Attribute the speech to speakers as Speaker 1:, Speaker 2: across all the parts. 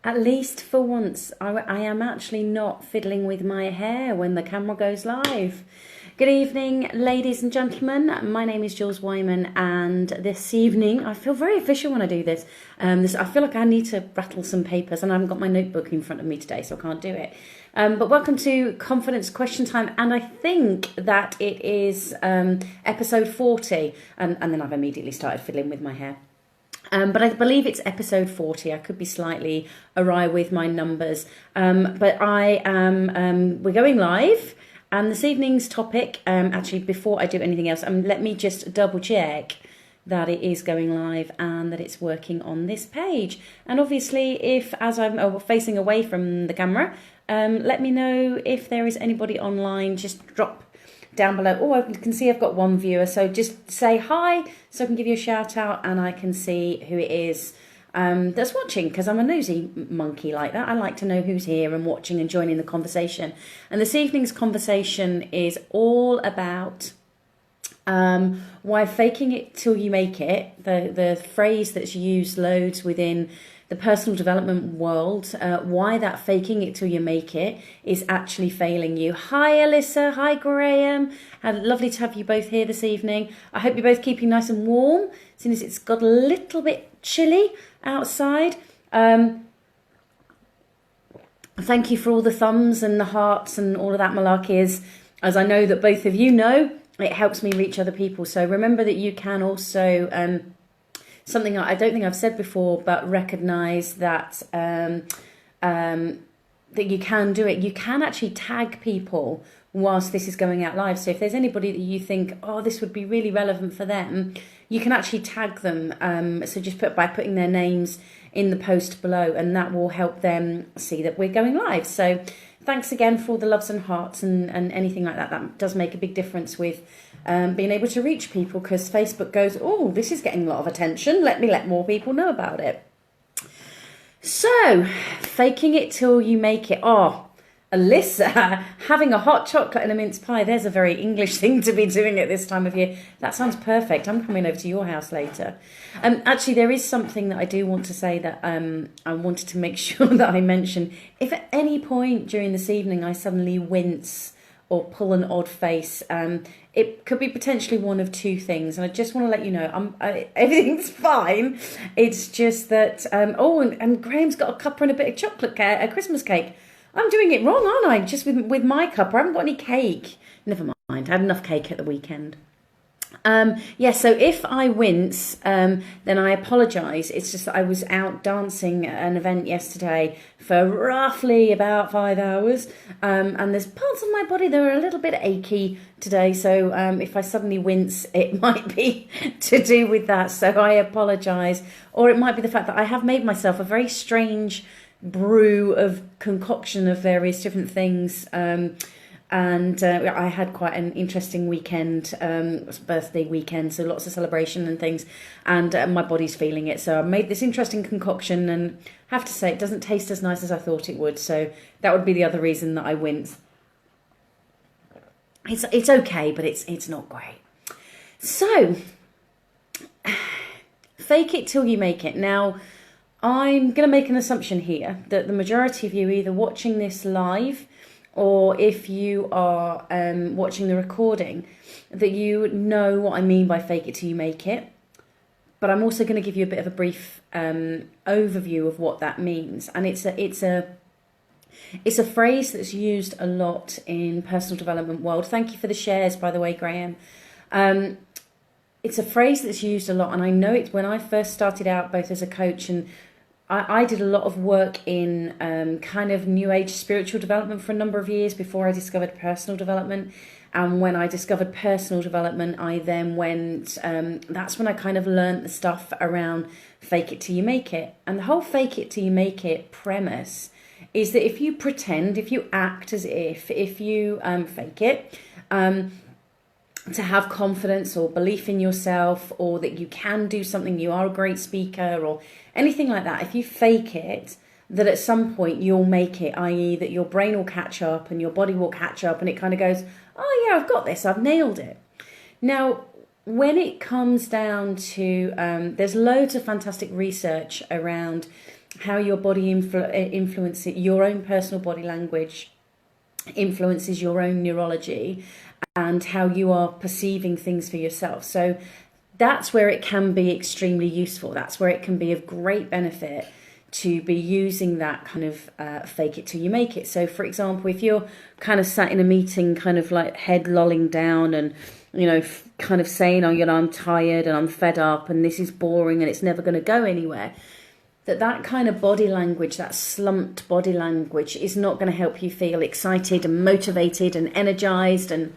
Speaker 1: At least for once, I am actually not fiddling with my hair when the camera goes live. Good evening, ladies and gentlemen. My name is Jules Wyman, and this evening, I feel very official when I do this. I feel like I need to rattle some papers, and I haven't got my notebook in front of me today, so I can't do it. But welcome to Confidence Question Time, and I think that it is episode 40, and then I've immediately started fiddling with my hair. But I believe it's episode 40. I could be slightly awry with my numbers. But I am, we're going live. And this evening's topic, actually, before I do anything else, let me just double check that it is going live and that it's working on this page. And obviously, if as I'm facing away from the camera, let me know if there is anybody online. Just drop down below. Oh, I can see I've got one viewer, so just say hi so I can give you a shout out and I can see who it is that's watching, because I'm a nosy monkey like that. I like to know who's here and watching and joining the conversation. And this evening's conversation is all about why faking it till you make it, the phrase that's used loads within the personal development world, why that faking it till you make it is actually failing you. Hi Alyssa, hi Graham, lovely to have you both here this evening. I hope you're both keeping nice and warm, since it's got a little bit chilly outside. Thank you for all the thumbs and the hearts and all of that malarkey, as I know that both of you know, it helps me reach other people. So remember that you can also... something I don't think I've said before, but recognise that that you can do it. You can actually tag people whilst this is going out live. So if there's anybody that you think, oh, this would be really relevant for them, you can actually tag them. So just by putting their names in the post below, and that will help them see that we're going live. So thanks again for all the loves and hearts and anything like that. That does make a big difference with being able to reach people, because Facebook goes, oh, this is getting a lot of attention. Let me let more people know about it. So, faking it till you make it. Oh, Alyssa, having a hot chocolate and a mince pie. There's a very English thing to be doing at this time of year. That sounds perfect. I'm coming over to your house later. Actually, there is something that I do want to say that I wanted to make sure that I mention. If at any point during this evening I suddenly wince or pull an odd face, it could be potentially one of two things. And I just want to let you know, everything's fine. It's just that, and Graham's got a cuppa and a bit of chocolate cake, a Christmas cake. I'm doing it wrong, aren't I? Just with my cuppa, I haven't got any cake. Never mind, I had enough cake at the weekend. So if I wince, then I apologise. It's just that I was out dancing at an event yesterday for roughly about 5 hours, and there's parts of my body that are a little bit achy today, so if I suddenly wince, it might be to do with that, so I apologise. Or it might be the fact that I have made myself a very strange brew of concoction of various different things, and I had quite an interesting weekend, birthday weekend, so lots of celebration and things, and my body's feeling it. So I made this interesting concoction, and I have to say it doesn't taste as nice as I thought it would. So that would be the other reason that I wince. It's okay, but it's not great. So fake it till you make it. Now, I'm going to make an assumption here that the majority of you either watching this live, or if you are watching the recording, that you know what I mean by fake it till you make it. But I'm also going to give you a bit of a brief overview of what that means. And it's a phrase that's used a lot in personal development world. Thank you for the shares, by the way, Graham. It's a phrase that's used a lot, and I know it when I first started out, both as a coach and I did a lot of work in kind of new age spiritual development for a number of years before I discovered personal development. And when I discovered personal development, I then went, that's when I kind of learned the stuff around fake it till you make it. And the whole fake it till you make it premise is that if you pretend, if you act as if you fake it, to have confidence or belief in yourself, or that you can do something, you are a great speaker or anything like that, if you fake it, that at some point you'll make it, i.e. that your brain will catch up and your body will catch up and it kind of goes, oh yeah, I've got this, I've nailed it. Now, when it comes down to, there's loads of fantastic research around how your body influences your own personal body language, influences your own neurology, and how you are perceiving things for yourself. So that's where it can be extremely useful. That's where it can be of great benefit to be using that kind of fake it till you make it. So for example, if you're kind of sat in a meeting, kind of like head lolling down and, you know, kind of saying, oh, you know, I'm tired and I'm fed up and this is boring and it's never going to go anywhere, that kind of body language, that slumped body language, is not going to help you feel excited and motivated and energized and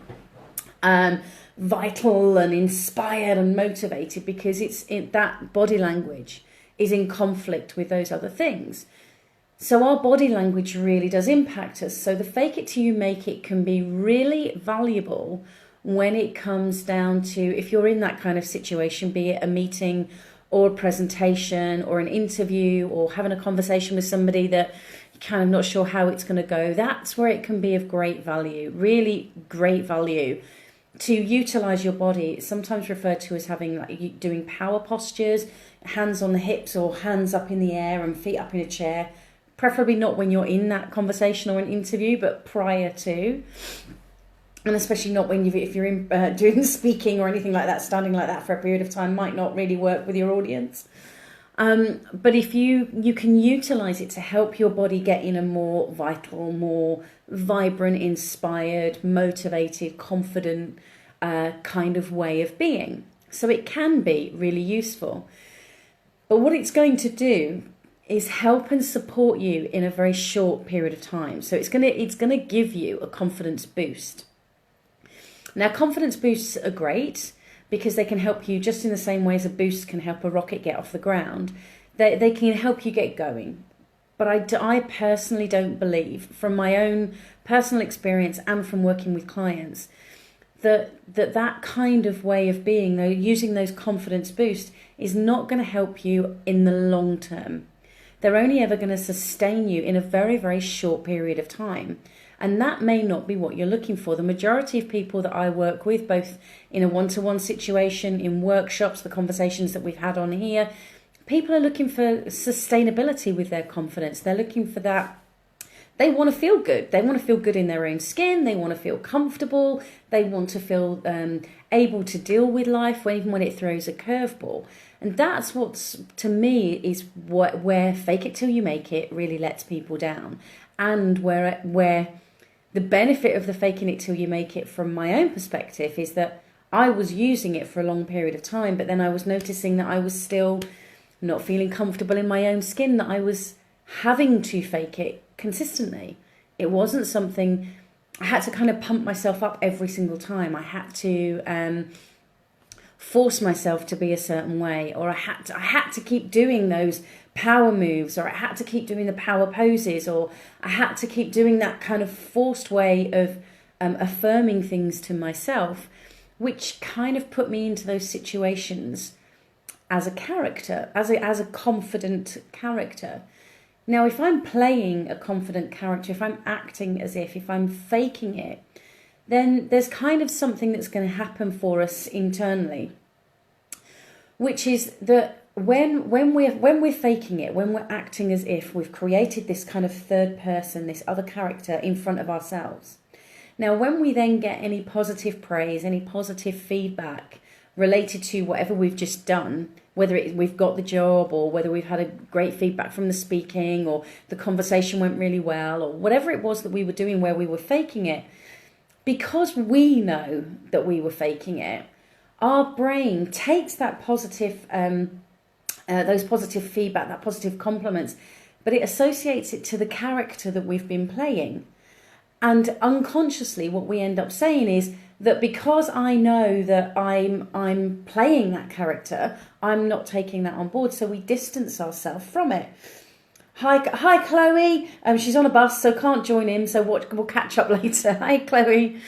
Speaker 1: vital and inspired and motivated, because that body language is in conflict with those other things. So our body language really does impact us. So the fake it till you make it can be really valuable when it comes down to, if you're in that kind of situation, be it a meeting or a presentation or an interview or having a conversation with somebody that you're kind of not sure how it's going to go. That's where it can be of great value, really great value, to utilize your body. It's sometimes referred to as having, like, doing power postures, hands on the hips or hands up in the air and feet up in a chair, preferably not when you're in that conversation or an interview, but prior to. And especially not when if you're in doing speaking or anything like that, standing like that for a period of time might not really work with your audience. But if you can utilize it to help your body get in a more vital, more vibrant, inspired, motivated, confident kind of way of being. So it can be really useful. But what it's going to do is help and support you in a very short period of time. So it's gonna give you a confidence boost. Now, confidence boosts are great because they can help you just in the same way as a boost can help a rocket get off the ground. They can help you get going. But I personally don't believe, from my own personal experience and from working with clients, that kind of way of being, though, using those confidence boosts, is not going to help you in the long term. They're only ever going to sustain you in a very, very short period of time. And that may not be what you're looking for. The majority of people that I work with, both in a one-to-one situation, in workshops, the conversations that we've had on here, people are looking for sustainability with their confidence. They're looking for that. They want to feel good. They want to feel good in their own skin. They want to feel comfortable. They want to feel able to deal with life even when it throws a curveball. And that's what's, to me, is where fake it till you make it really lets people down. And where the benefit of the faking it till you make it, from my own perspective, is that I was using it for a long period of time, but then I was noticing that I was still not feeling comfortable in my own skin, that I was having to fake it consistently. It wasn't something I had to kind of pump myself up every single time. I had to force myself to be a certain way, or I had to keep doing those power moves, or I had to keep doing the power poses, or I had to keep doing that kind of forced way of affirming things to myself, which kind of put me into those situations as a character, as a confident character. Now, if I'm playing a confident character, if I'm acting as if I'm faking it, then there's kind of something that's going to happen for us internally, which is that when we're faking it, when we're acting as if, we've created this kind of third person, this other character in front of ourselves. Now, when we then get any positive praise, any positive feedback related to whatever we've just done, whether we've got the job, or whether we've had a great feedback from the speaking, or the conversation went really well, or whatever it was that we were doing where we were faking it, because we know that we were faking it, our brain takes that positive, those positive feedback, that positive compliments, but it associates it to the character that we've been playing. And unconsciously, what we end up saying is that because I know that I'm playing that character, I'm not taking that on board. So we distance ourselves from it. Hi, Chloe. She's on a bus, so can't join in. So we'll catch up later. Hi, Chloe.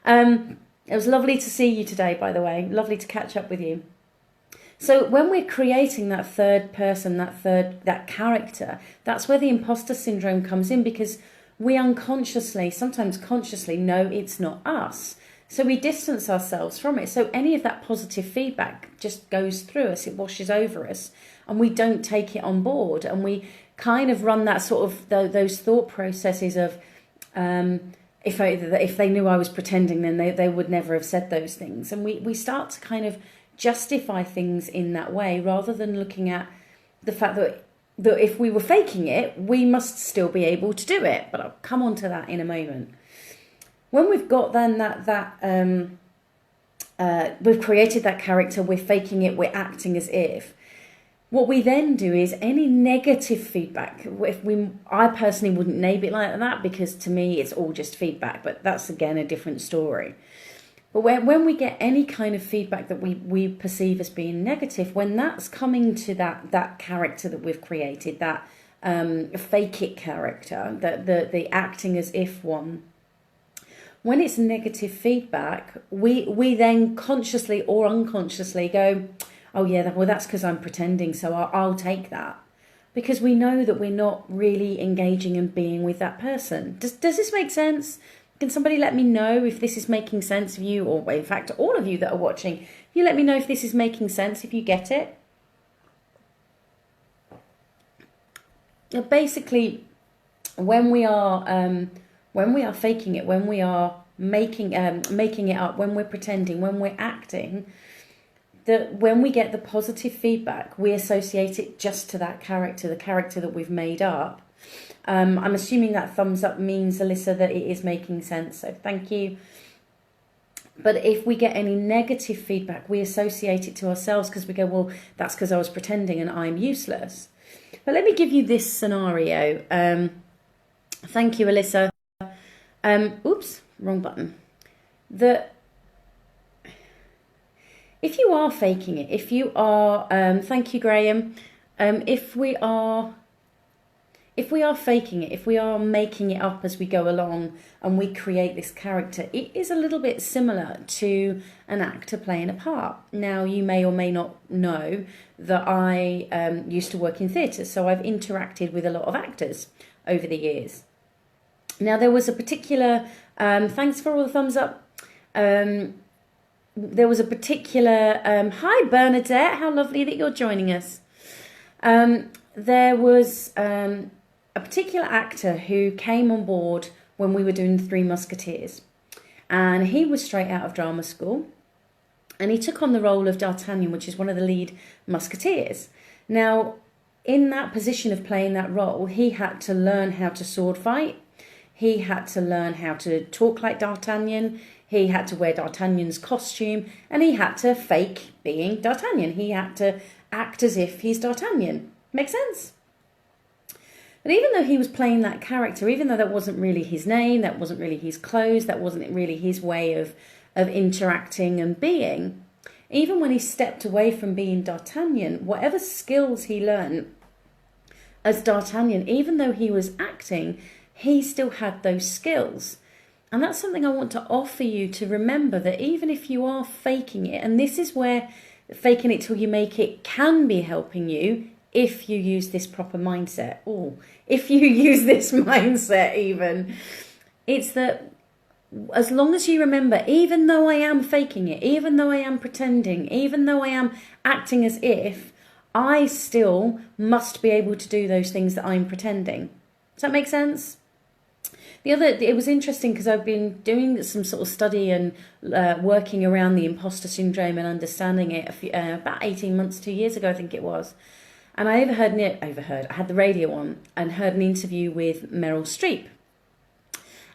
Speaker 1: It was lovely to see you today, by the way. Lovely to catch up with you. So when we're creating that third person, that character, that's where the imposter syndrome comes in, because we unconsciously, sometimes consciously, know it's not us. So we distance ourselves from it. So any of that positive feedback just goes through us, it washes over us, and we don't take it on board, and we kind of run that sort of those thought processes of if they knew I was pretending, then they would never have said those things. And we start to kind of justify things in that way, rather than looking at the fact that if we were faking it, we must still be able to do it. But I'll come on to that in a moment. When we've got then we've created that character, we're faking it, we're acting as if. What we then do is any negative feedback, I personally wouldn't name it like that, because to me it's all just feedback, but that's again a different story. But when we get any kind of feedback that we perceive as being negative, when that's coming to that character that we've created, that fake it character, the acting as if one, when it's negative feedback, we then consciously or unconsciously go, oh yeah, well that's because I'm pretending, so I'll take that. Because we know that we're not really engaging and being with that person. Does this make sense? Can somebody let me know if this is making sense of you, or in fact, all of you that are watching, you let me know if this is making sense, if you get it. Basically, when we are faking it, when we are making it up, when we're pretending, when we're acting, that when we get the positive feedback, we associate it just to that character, the character that we've made up. I'm assuming that thumbs up means, Alyssa, that it is making sense, so thank you. But if we get any negative feedback, we associate it to ourselves, because we go, well, that's because I was pretending and I'm useless. But let me give you this scenario. Thank you, Alyssa. Oops, wrong button. If you are faking it, if you are, thank you, Graham. If we are faking it, if we are making it up as we go along and we create this character, it is a little bit similar to an actor playing a part. Now, you may or may not know that I used to work in theatre, so I've interacted with a lot of actors over the years. Now, there was a particular, thanks for all the thumbs up. There was a particular, hi Bernadette, how lovely that you're joining us. There was a particular actor who came on board when we were doing The Three Musketeers, and he was straight out of drama school, and he took on the role of D'Artagnan, which is one of the lead musketeers. Now, in that position of playing that role, he had to learn how to sword fight, he had to learn how to talk like D'Artagnan, he had to wear D'Artagnan's costume, and he had to fake being D'Artagnan. He had to act as if he's D'Artagnan. Make sense? But even though he was playing that character, even though that wasn't really his name, that wasn't really his clothes, that wasn't really his way of interacting and being, even when he stepped away from being D'Artagnan, whatever skills he learned as D'Artagnan, even though he was acting, he still had those skills. And that's something I want to offer you to remember, that even if you are faking it, and this is where faking it till you make it can be helping you if you use this proper mindset, or if you use this mindset even, it's that as long as you remember, even though I am faking it, even though I am pretending, even though I am acting as if, I still must be able to do those things that I'm pretending. Does that make sense? It was interesting because I've been doing some sort of study and working around the imposter syndrome and understanding it about 18 months, 2 years ago, I think it was. And I I had the radio on and heard an interview with Meryl Streep.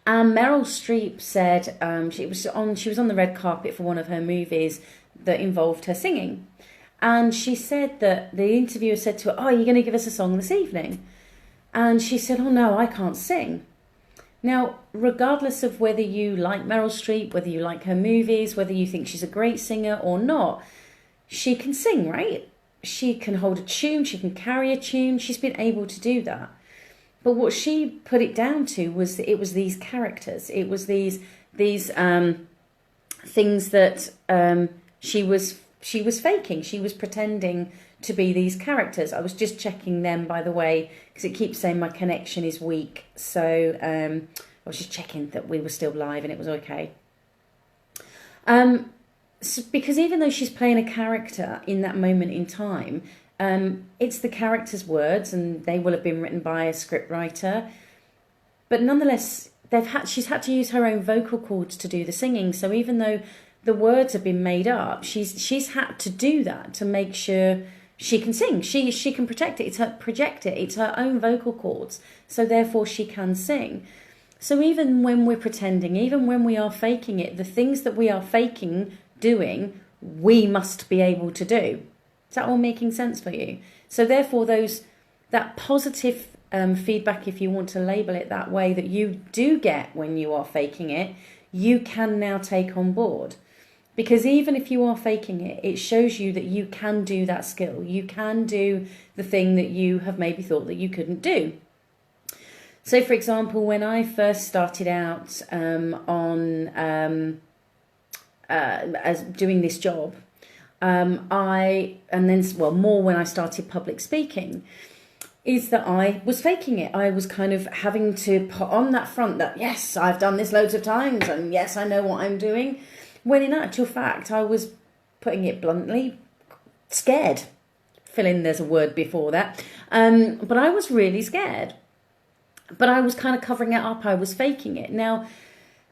Speaker 1: And Meryl Streep said she was on the red carpet for one of her movies that involved her singing. And she said that the interviewer said to her, "Oh, you're going to give us a song this evening?" And she said, "Oh no, I can't sing." Now, regardless of whether you like Meryl Streep, whether you like her movies, whether you think she's a great singer or not, she can sing, right? She can hold a tune, she can carry a tune, she's been able to do that. But what she put it down to was that it was these characters, it was these things that she was faking, she was pretending to be these characters. I was just checking them, by the way, because it keeps saying my connection is weak. So I was just checking that we were still live and it was okay. Because even though she's playing a character in that moment in time, It's the character's words, and they will have been written by a scriptwriter. But nonetheless, she's had to use her own vocal cords to do the singing. So even though the words have been made up, she's had to do that to make sure she can sing. She can project it. It's her own vocal cords. So therefore, she can sing. So even when we're pretending, even when we are faking it, the things that we are faking doing, we must be able to do. Is that all making sense for you? So therefore, that positive feedback, if you want to label it that way, that you do get when you are faking it, you can now take on board. Because even if you are faking it, it shows you that you can do that skill. You can do the thing that you have maybe thought that you couldn't do. So, for example, when I first started out as doing this job, more when I started public speaking, is that I was faking it. I was kind of having to put on that front that, yes, I've done this loads of times, and yes, I know what I'm doing. When in actual fact, I was, putting it bluntly, scared. Fill in, there's a word before that. But I was really scared. But I was kind of covering it up. I was faking it. Now,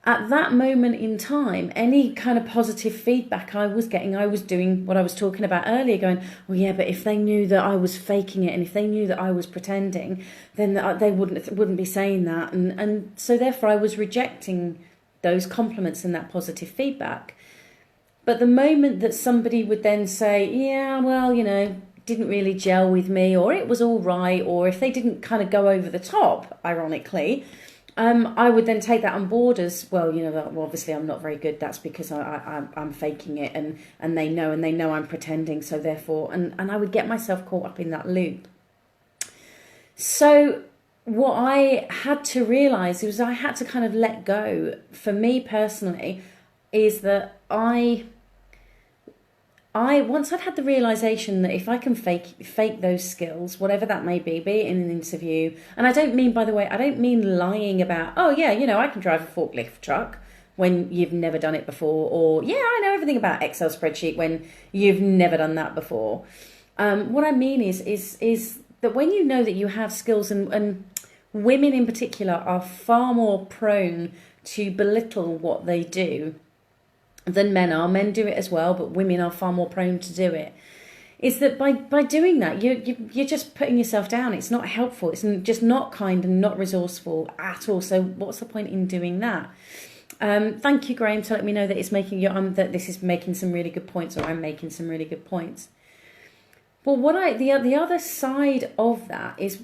Speaker 1: at that moment in time, any kind of positive feedback I was getting, I was doing what I was talking about earlier, going, well, yeah, but if they knew that I was faking it and if they knew that I was pretending, then they wouldn't be saying that. And so therefore I was rejecting those compliments and that positive feedback. But the moment that somebody would then say, yeah, well, didn't really gel with me, or it was all right, or if they didn't kind of go over the top, ironically, I would then take that on board as, well, obviously I'm not very good. That's because I'm faking it, and they know I'm pretending. So therefore, and I would get myself caught up in that loop. So what I had to realize was I had to kind of let go. For me personally, is that I once I'd had the realization that if I can fake those skills, whatever that may be it in an interview, and I don't mean, by the way, I don't mean lying about, oh yeah, I can drive a forklift truck when you've never done it before, or yeah, I know everything about Excel spreadsheet when you've never done that before. What I mean is that when you know that you have skills, and women in particular are far more prone to belittle what they do than men are. Men do it as well, but women are far more prone to do it. Is that by doing that, you're just putting yourself down. It's not helpful. It's just not kind and not resourceful at all. So what's the point in doing that? Thank you, Graham, to let me know that it's making that this is making some really good points, or I'm making some really good points. But the other side of that is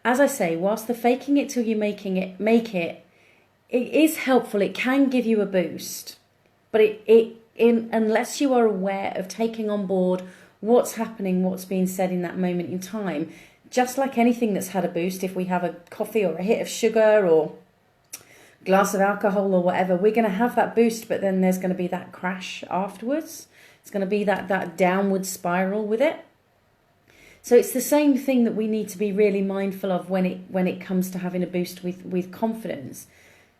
Speaker 1: as I say, whilst the faking it till you make it is helpful. It can give you a boost. But unless you are aware of taking on board what's happening, what's being said in that moment in time, just like anything that's had a boost, if we have a coffee or a hit of sugar or a glass of alcohol or whatever, we're going to have that boost, but then there's going to be that crash afterwards. It's going to be that downward spiral with it. So it's the same thing that we need to be really mindful of when it comes to having a boost with confidence.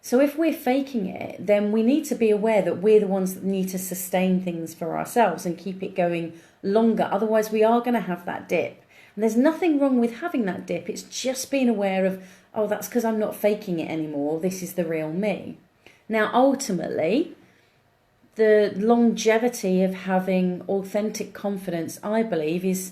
Speaker 1: So if we're faking it, then we need to be aware that we're the ones that need to sustain things for ourselves and keep it going longer. Otherwise, we are going to have that dip. And there's nothing wrong with having that dip. It's just being aware of, oh, that's because I'm not faking it anymore. This is the real me. Now, ultimately, the longevity of having authentic confidence, I believe, is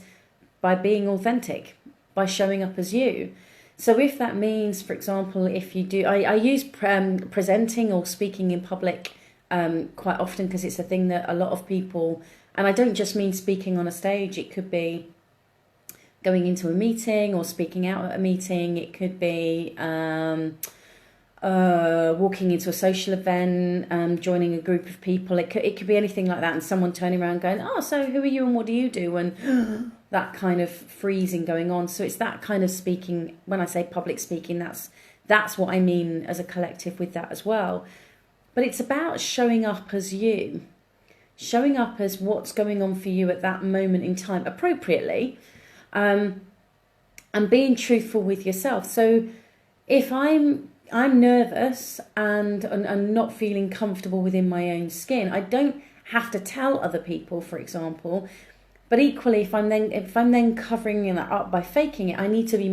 Speaker 1: by being authentic, by showing up as you. So if that means, for example, if you do, I use presenting or speaking in public quite often, because it's a thing that a lot of people, and I don't just mean speaking on a stage, it could be going into a meeting or speaking out at a meeting, it could be walking into a social event, joining a group of people, it could be anything like that, and someone turning around going, oh, so who are you and what do you do? And that kind of freezing going on. So it's that kind of speaking. When I say public speaking, that's what I mean as a collective with that as well. But it's about showing up as you, showing up as what's going on for you at that moment in time appropriately, and being truthful with yourself. So if I'm nervous and not feeling comfortable within my own skin, I don't have to tell other people, for example. But equally, if I'm then covering that up by faking it, I need to be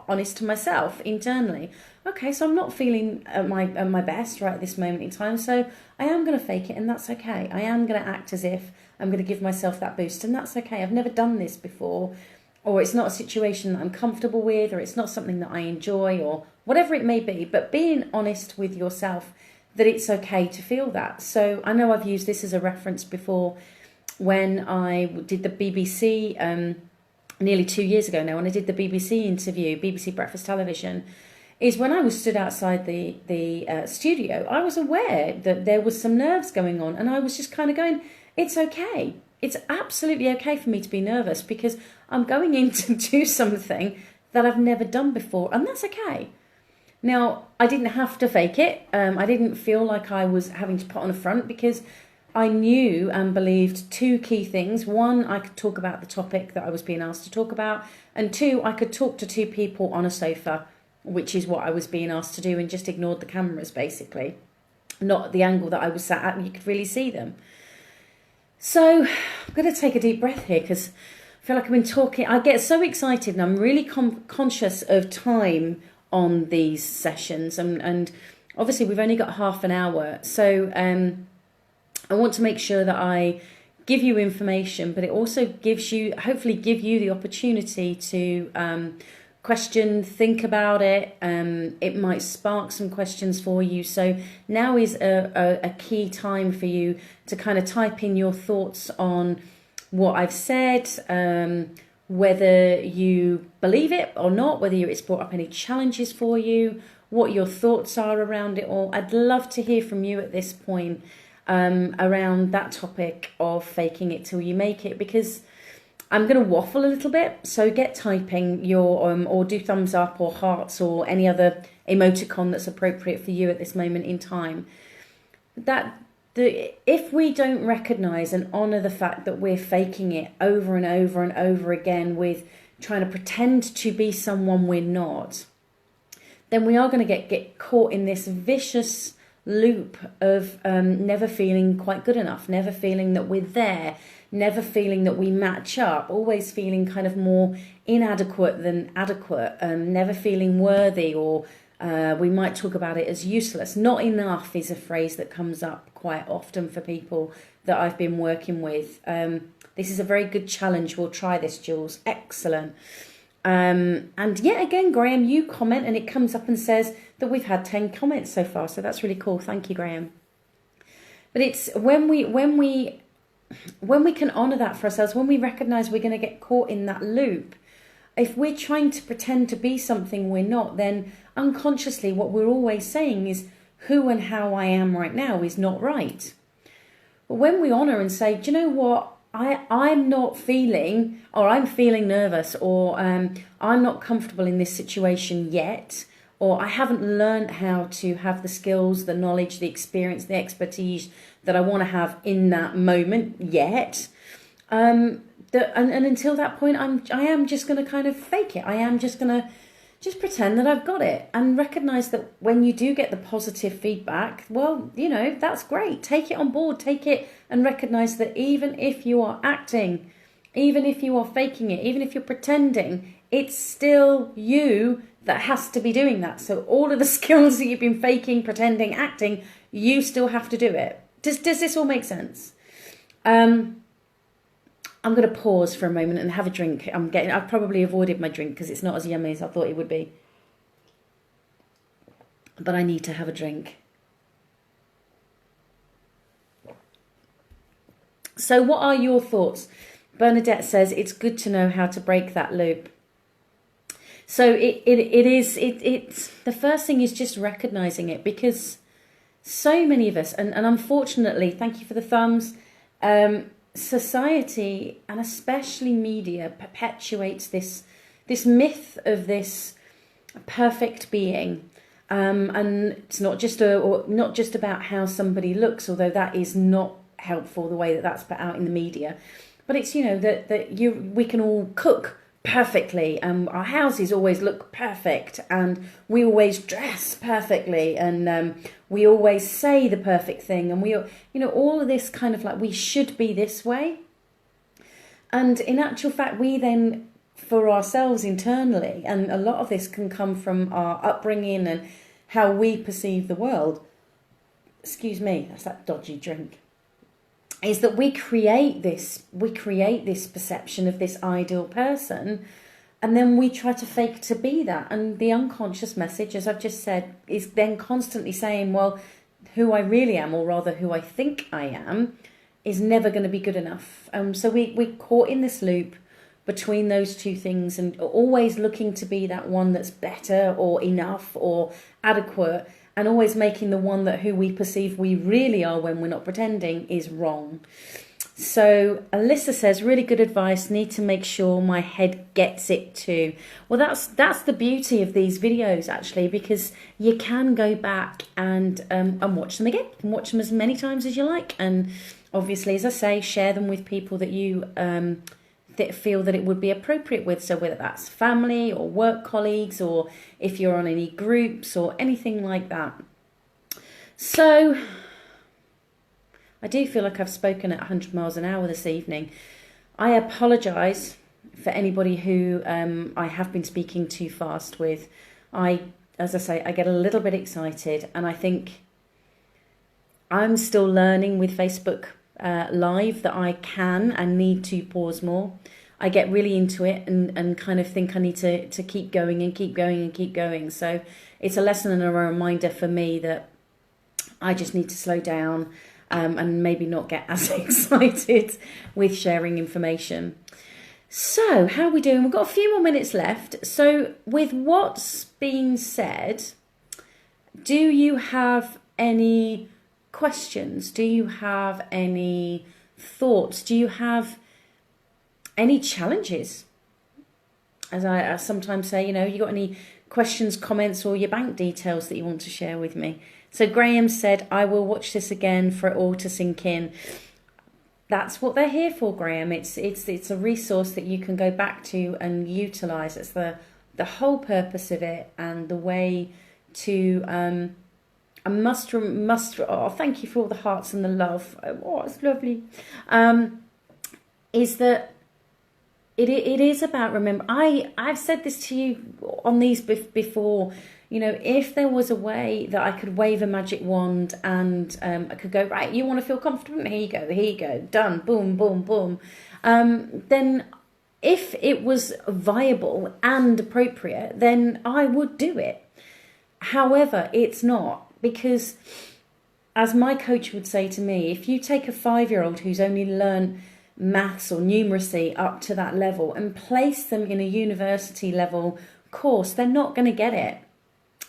Speaker 1: honest to myself internally. Okay, so I'm not feeling at my best right at this moment in time, so I am going to fake it, and that's okay. I am going to act as if I'm going to give myself that boost, and that's okay. I've never done this before, or it's not a situation that I'm comfortable with, or it's not something that I enjoy, or whatever it may be. But being honest with yourself that it's okay to feel that. So I know I've used this as a reference before when I did the BBC nearly 2 years ago now, when I did the BBC interview, BBC Breakfast Television, is when I was stood outside the studio, I was aware that there was some nerves going on, and I was just kind of going, it's okay. It's absolutely okay for me to be nervous because I'm going in to do something that I've never done before, and that's okay. Now, I didn't have to fake it. I didn't feel like I was having to put on a front because I knew and believed two key things. One, I could talk about the topic that I was being asked to talk about. And two, I could talk to two people on a sofa, which is what I was being asked to do, and just ignored the cameras, basically. Not the angle that I was sat at, and you could really see them. So I'm going to take a deep breath here because I feel like I've been talking. I get so excited, and I'm really conscious of time on these sessions. And obviously, we've only got half an hour. So I want to make sure that I give you information, but it also hopefully give you the opportunity to question, think about it. It might spark some questions for you. So now is a key time for you to kind of type in your thoughts on what I've said, whether you believe it or not, whether it's brought up any challenges for you, what your thoughts are around it all. I'd love to hear from you at this point. Around that topic of faking it till you make it, because I'm going to waffle a little bit, so get typing your or do thumbs up or hearts or any other emoticon that's appropriate for you at this moment in time. If we don't recognise and honour the fact that we're faking it over and over and over again with trying to pretend to be someone we're not, then we are going to get caught in this vicious loop of never feeling quite good enough, never feeling that we're there, never feeling that we match up, always feeling kind of more inadequate than adequate, never feeling worthy, or we might talk about it as useless. Not enough is a phrase that comes up quite often for people that I've been working with. This is a very good challenge. We'll try this, Jules. Excellent. And yet again, Graham, you comment and it comes up and says that we've had 10 comments so far. So that's really cool. Thank you, Graham. But it's when we can honour that for ourselves, when we recognise we're going to get caught in that loop. If we're trying to pretend to be something we're not, then unconsciously what we're always saying is who and how I am right now is not right. But when we honour and say, do you know what? I'm not feeling, or I'm feeling nervous, or I'm not comfortable in this situation yet, or I haven't learned how to have the skills, the knowledge, the experience, the expertise that I want to have in that moment yet. And until that point, I am just going to kind of fake it. I am just going to just pretend that I've got it, and recognise that when you do get the positive feedback, well, that's great. Take it on board, take it and recognise that even if you are acting, even if you are faking it, even if you're pretending, it's still you that has to be doing that. So all of the skills that you've been faking, pretending, acting, you still have to do it. Does this all make sense? I'm going to pause for a moment and have a drink. I've probably avoided my drink because it's not as yummy as I thought it would be. But I need to have a drink. So what are your thoughts? Bernadette says it's good to know how to break that loop. So it's the first thing is just recognizing it, because so many of us, and unfortunately, thank you for the thumbs, society and especially media perpetuates this myth of this perfect being, and it's not just about how somebody looks, although that is not helpful the way that that's put out in the media, but it's we can all cook perfectly, and our houses always look perfect, and we always dress perfectly, and we always say the perfect thing, and we all of this kind of like we should be this way. And in actual fact, we then, for ourselves internally, and a lot of this can come from our upbringing and how we perceive the world, excuse me, that's that dodgy drink, is that we create this perception of this ideal person, and then we try to fake to be that. And the unconscious message, as I've just said, is then constantly saying, well, who I really am, or rather who I think I am, is never going to be good enough. So we're caught in this loop between those two things, and always looking to be that one that's better or enough or adequate, and always making the one that who we perceive we really are when we're not pretending is wrong. So Alyssa says, really good advice, need to make sure my head gets it too. Well, that's the beauty of these videos, actually, because you can go back and watch them again. You can watch them as many times as you like, and obviously, as I say, share them with people that you that feel that it would be appropriate with. So whether that's family or work colleagues, or if you're on any groups or anything like that. So I do feel like I've spoken at 100 miles an hour this evening. I apologise for anybody who I have been speaking too fast with. As I say, I get a little bit excited, and I think I'm still learning with Facebook Live that I can and need to pause more. I get really into it and kind of think I need to keep going and keep going and keep going. So it's a lesson and a reminder for me that I just need to slow down and maybe not get as excited with sharing information. So how are we doing? We've got a few more minutes left. So with what's been said, do you have any questions? Do you have any thoughts? Do you have any challenges? As I sometimes say, you got any questions, comments, or your bank details that you want to share with me? So Graham said, I will watch this again for it all to sink in. That's what they're here for, Graham. It's a resource that you can go back to and utilise. It's the whole purpose of it, and the way to I must. Oh, thank you for all the hearts and the love. Oh, it's lovely. Is that it is about remember. I've said this to you on these before. If there was a way that I could wave a magic wand and I could go, right, you want to feel confident? Here you go, done, boom, boom, boom. Then if it was viable and appropriate, then I would do it. However, it's not. Because, as my coach would say to me, if you take a 5-year-old who's only learned maths or numeracy up to that level and place them in a university level course, they're not going to get it.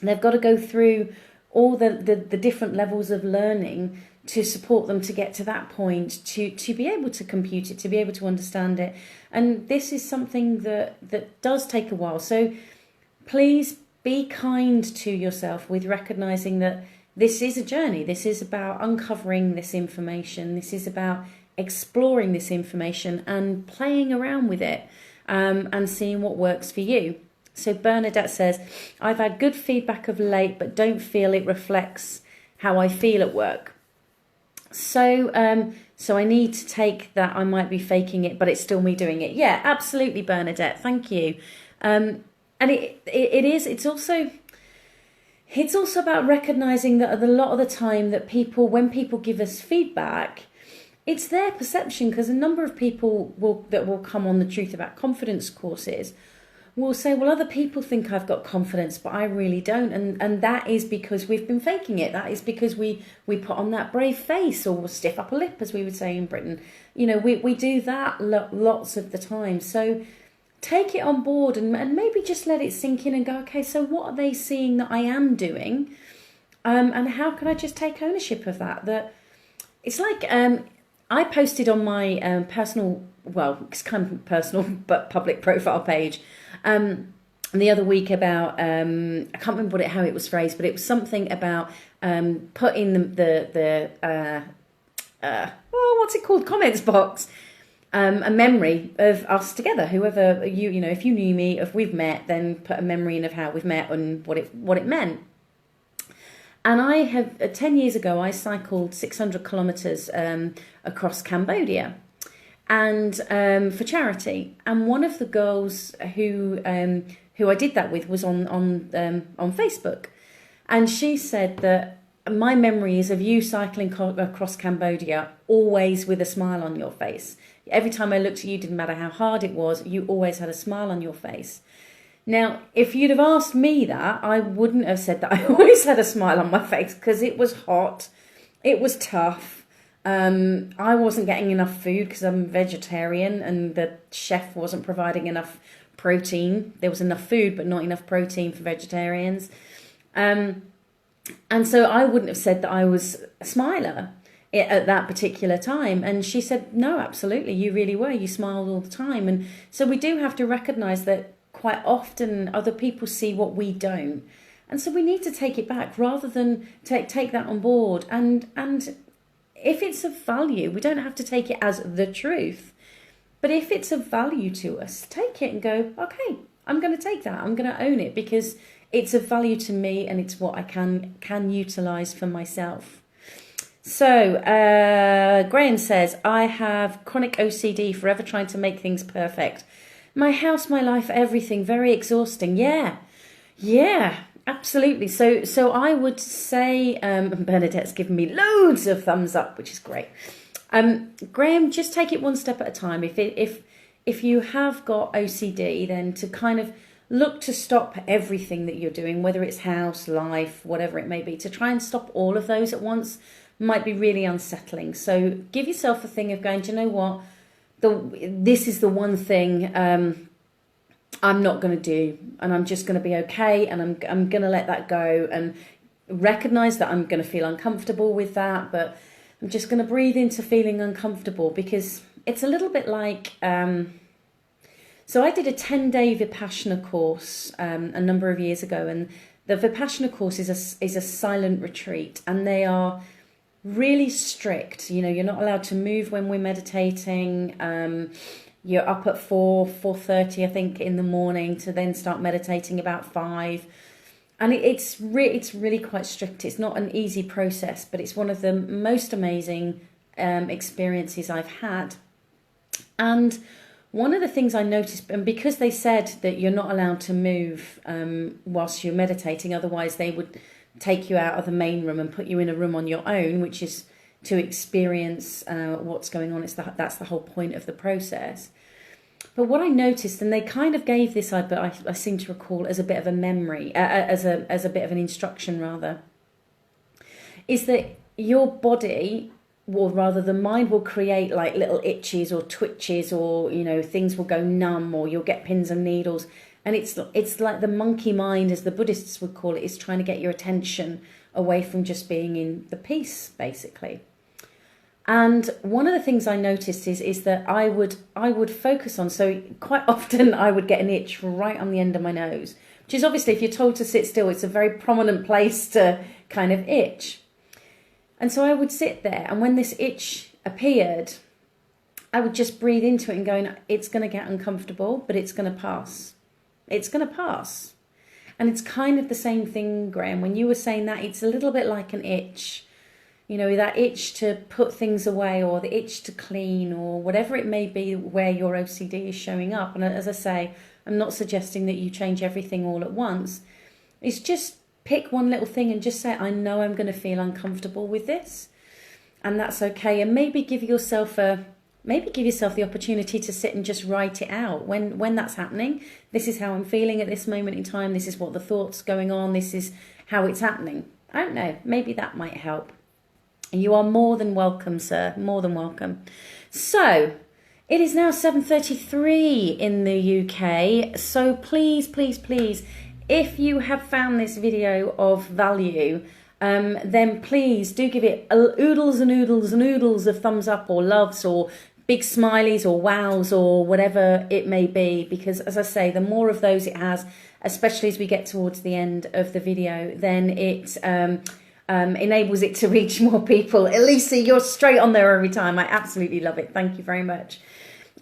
Speaker 1: They've got to go through all the different levels of learning to support them to get to that point, to be able to compute it, to be able to understand it. And this is something that does take a while. So please be kind to yourself with recognising that this is a journey. This is about uncovering this information. This is about exploring this information and playing around with it and seeing what works for you. So Bernadette says, I've had good feedback of late, but don't feel it reflects how I feel at work. So I need to take that I might be faking it, but it's still me doing it. Yeah, absolutely, Bernadette. Thank you. And it's also about recognizing that a lot of the time that when people give us feedback, it's their perception, because a number of people that will come on the Truth About Confidence courses will say, well, other people think I've got confidence, but I really don't. And that is because we've been faking it. That is because we put on that brave face, or stiff upper lip, as we would say in Britain. We do that lots of the time. So take it on board and maybe just let it sink in and go, okay, so what are they seeing that I am doing? And how can I just take ownership of that? That it's like I posted on my personal, well, it's kind of personal but public profile page the other week about I can't remember how it was phrased, but it was something about putting the what's it called, comments box, a memory of us together. Whoever if you knew me, if we've met, then put a memory in of how we've met and what it meant. And I have 10 years ago I cycled 600 kilometers across Cambodia. and for charity. And one of the girls who I did that with was on Facebook, and she said that my memory is of you cycling across Cambodia always with a smile on your face. Every time I looked at you, didn't matter how hard it was, you always had a smile on your face. Now, if you'd have asked me that, I wouldn't have said that I always had a smile on my face, because it was hot, it was tough. I wasn't getting enough food because I'm vegetarian, and the chef wasn't providing enough protein. There was enough food, but not enough protein for vegetarians. And so I wouldn't have said that I was a smiler at that particular time. And she said, no, absolutely, you really were. You smiled all the time. And so we do have to recognise that quite often other people see what we don't. And so we need to take it back rather than take that on board. And if it's of value, we don't have to take it as the truth. But if it's of value to us, take it and go, okay, I'm going to take that. I'm going to own it because it's of value to me and it's what I can utilise for myself. So Graham says, I have chronic OCD, forever trying to make things perfect. My house, my life, everything, very exhausting. Yeah, absolutely. So I would say, Bernadette's given me loads of thumbs up, which is great. Graham, just take it one step at a time. If you have got OCD, then to kind of look to stop everything that you're doing, whether it's house, life, whatever it may be, to try and stop all of those at once might be really unsettling. So give yourself a thing of going, do you know what? This is the one thing I'm not going to do, and I'm just going to be okay, and I'm going to let that go and recognise that I'm going to feel uncomfortable with that, but I'm just going to breathe into feeling uncomfortable, because it's a little bit like... So I did a 10-day Vipassana course a number of years ago, and the Vipassana course is a silent retreat, and they are really strict. You know, you're not allowed to move when we're meditating. You're up at 4:30, I think, in the morning to then start meditating about 5. And it's really quite strict. It's not an easy process, but it's one of the most amazing experiences I've had. And one of the things I noticed, and because they said that you're not allowed to move whilst you're meditating, otherwise they would take you out of the main room and put you in a room on your own, which is to experience what's going on. That's the whole point of the process. But what I noticed, and they kind of gave this, but I seem to recall, as a bit of a memory, as a bit of an instruction rather, is that your body, or rather the mind, will create like little itches or twitches, or things will go numb, or you'll get pins and needles. And it's like the monkey mind, as the Buddhists would call it, is trying to get your attention away from just being in the peace, basically. And one of the things I noticed is that I would focus on, so quite often I would get an itch right on the end of my nose, which is obviously, if you're told to sit still, it's a very prominent place to kind of itch. And so I would sit there, and when this itch appeared, I would just breathe into it and go, it's going to get uncomfortable, but it's going to pass. It's going to pass. And it's kind of the same thing, Graham, when you were saying that, it's a little bit like an itch. That itch to put things away, or the itch to clean, or whatever it may be where your OCD is showing up. And as I say, I'm not suggesting that you change everything all at once. It's just pick one little thing and just say, I know I'm going to feel uncomfortable with this, and that's okay. And maybe give yourself the opportunity to sit and just write it out when that's happening. This is how I'm feeling at this moment in time. This is what the thought's going on. This is how it's happening. I don't know. Maybe that might help. You are more than welcome, sir. More than welcome. So it is now 7:33 in the UK. So please, if you have found this video of value, then please do give it oodles and oodles and oodles of thumbs up, or loves, or big smileys, or wows, or whatever it may be. Because as I say, the more of those it has, especially as we get towards the end of the video, then it enables it to reach more people. Elisa, you're straight on there every time. I absolutely love it. Thank you very much.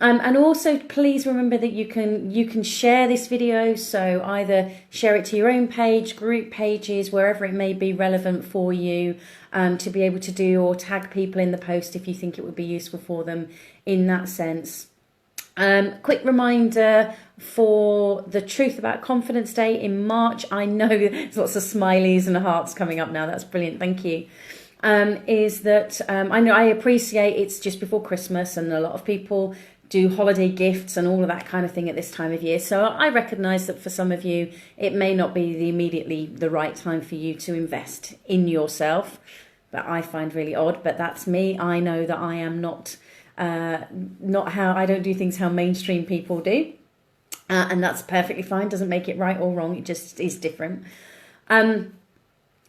Speaker 1: And also, please remember that you can share this video. So either share it to your own page, group pages, wherever it may be relevant for you, to be able to do, or tag people in the post if you think it would be useful for them in that sense. Quick reminder for the Truth About Confidence Day in March. I know there's lots of smileys and hearts coming up now. That's brilliant. Thank you. Is that I know I appreciate it's just before Christmas and a lot of people do holiday gifts and all of that kind of thing at this time of year. So I recognise that for some of you, it may not be immediately the right time for you to invest in yourself. But I find really odd, but that's me. I know that I am not how I don't do things how mainstream people do. And that's perfectly fine. Doesn't make it right or wrong. It just is different.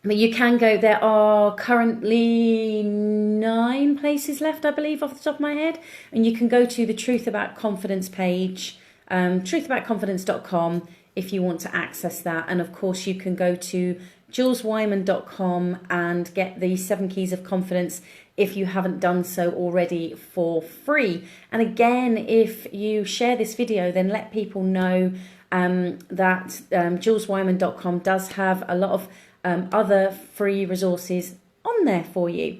Speaker 1: But you can go, there are currently 9 places left, I believe, off the top of my head. And you can go to the Truth About Confidence page, truthaboutconfidence.com, if you want to access that. And of course, you can go to juleswyman.com and get the 7 Keys of Confidence if you haven't done so already for free. And again, if you share this video, then let people know that juleswyman.com does have a lot of other free resources on there for you.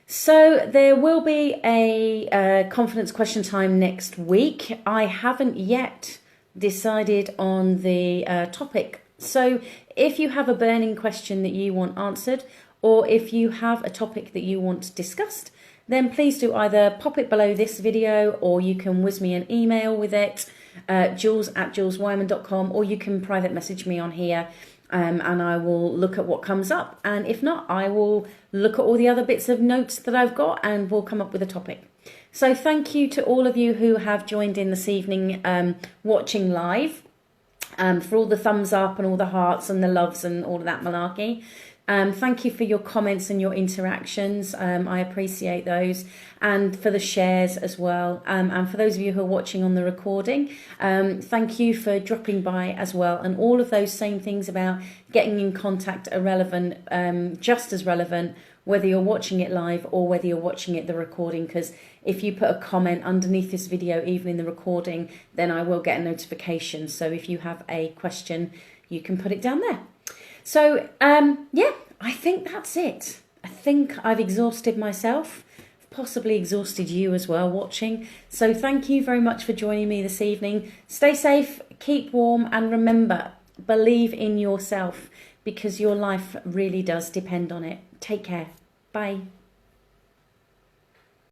Speaker 1: So there will be a confidence question time next week. I haven't yet decided on the topic. So if you have a burning question that you want answered, or if you have a topic that you want discussed, then please do either pop it below this video, or you can whiz me an email with it, jules@juleswyman.com, or you can private message me on here. And I will look at what comes up. And if not, I will look at all the other bits of notes that I've got and we'll come up with a topic. So thank you to all of you who have joined in this evening watching live, for all the thumbs up and all the hearts and the loves and all of that malarkey. Thank you for your comments and your interactions. I appreciate those, and for the shares as well. And for those of you who are watching on the recording, thank you for dropping by as well. And all of those same things about getting in contact are relevant, just as relevant, whether you're watching it live or whether you're watching it the recording. Because if you put a comment underneath this video, even in the recording, then I will get a notification. So if you have a question, you can put it down there. So, yeah, I think that's it. I think I've exhausted myself, possibly exhausted you as well watching. So thank you very much for joining me this evening. Stay safe, keep warm, and remember, believe in yourself, because your life really does depend on it. Take care. Bye.